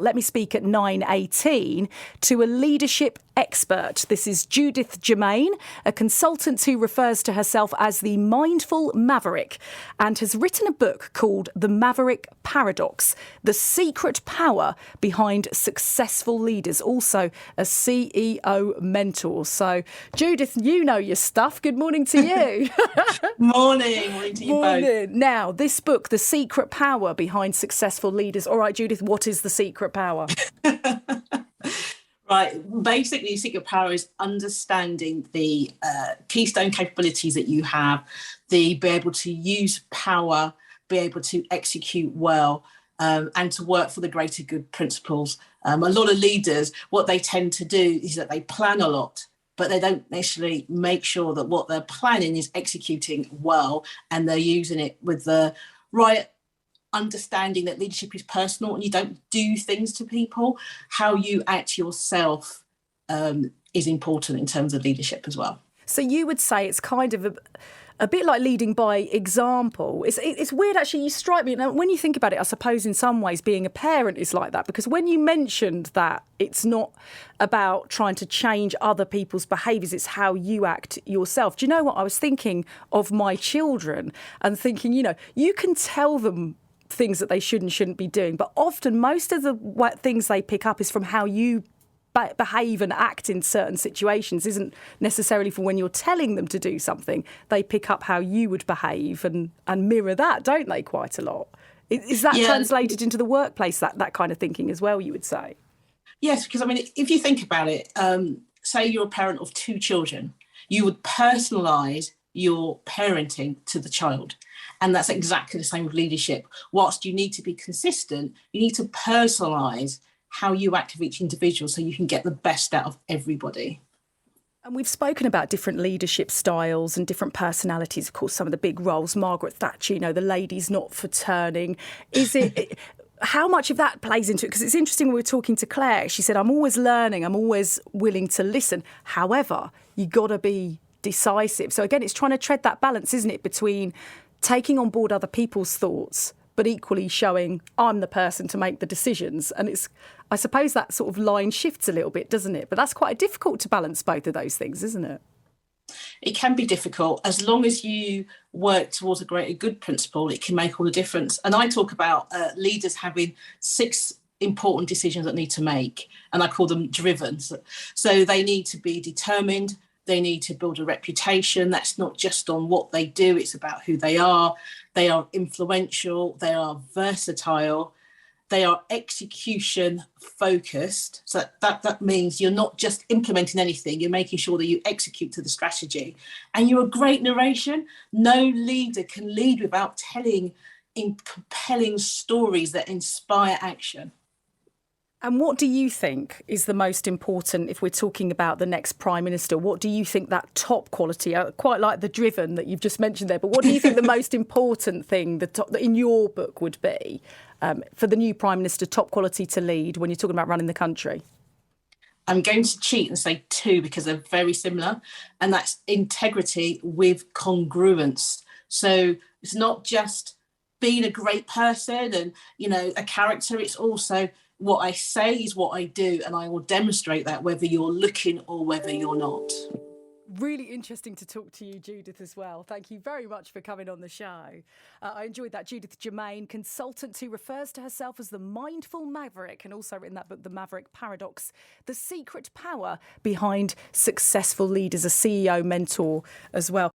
Let me speak at 9:18 to a leadership expert. This is Judith Germain, a consultant who refers to herself as the mindful maverick and has written a book called The Maverick Paradox, The Secret Power Behind Successful Leaders, also a CEO mentor. So, Judith, you know your stuff. Good morning to you. Morning. Morning to you both. Now, this book, The Secret Power Behind Successful Leaders. All right, Judith, what is the secret power? Right. Basically, secret power is understanding the keystone capabilities that you have, be able to use power, be able to execute well, and to work for the greater good principles. A lot of leaders, what they tend to do is that they plan a lot, but they don't necessarily make sure that what they're planning is executing well, and they're using it with the right understanding that leadership is personal and you don't do things to people. How you act yourself is important in terms of leadership as well. So you would say it's kind of a bit like leading by example. It's weird, actually. You strike me. Now, when you think about it, I suppose in some ways being a parent is like that, because when you mentioned that it's not about trying to change other people's behaviours, it's how you act yourself. Do you know what? I was thinking of my children and thinking, you can tell them things that they should and shouldn't be doing, but often most of the things they pick up is from how you behave and act in certain situations. Isn't necessarily from when you're telling them to do something. They pick up how you would behave and mirror that, don't they, quite a lot? Is that translated into the workplace, that kind of thinking as well, you would say? Yes, because if you think about it, say you're a parent of two children, you would personalise your parenting to the child. And that's exactly the same with leadership. Whilst you need to be consistent, you need to personalise how you act with each individual so you can get the best out of everybody. And we've spoken about different leadership styles and different personalities. Of course, some of the big roles, Margaret Thatcher, the ladies not for turning. Is it... How much of that plays into it? Because it's interesting, when we were talking to Claire, she said, I'm always learning, I'm always willing to listen. However, you got to be decisive. So again, it's trying to tread that balance, isn't it, between taking on board other people's thoughts, but equally showing I'm the person to make the decisions. And I suppose that sort of line shifts a little bit, doesn't it? But that's quite difficult to balance both of those things, isn't it? It can be difficult. As long as you work towards a greater good principle, it can make all the difference. And I talk about leaders having 6 important decisions that need to make, and I call them driven. So they need to be determined. They need to build a reputation. That's not just on what they do, it's about who they are. They are influential, they are versatile, they are execution focused. So that means you're not just implementing anything, you're making sure that you execute to the strategy. And you're a great narration. No leader can lead without telling in compelling stories that inspire action. And what do you think is the most important if we're talking about the next Prime Minister? What do you think that top quality, quite like the driven that you've just mentioned there, but what do you think the most important thing that in your book would be for the new Prime Minister, top quality to lead when you're talking about running the country? I'm going to cheat and say 2 because they're very similar, and that's integrity with congruence. So it's not just being a great person and, a character, it's also what I say is what I do, and I will demonstrate that whether you're looking or whether you're not. Really interesting to talk to you, Judith, as well. Thank you very much for coming on the show. I enjoyed that. Judith Germain, consultant who refers to herself as the mindful maverick, and also written that book, The Maverick Paradox, The Secret Power Behind Successful Leaders, a CEO mentor as well.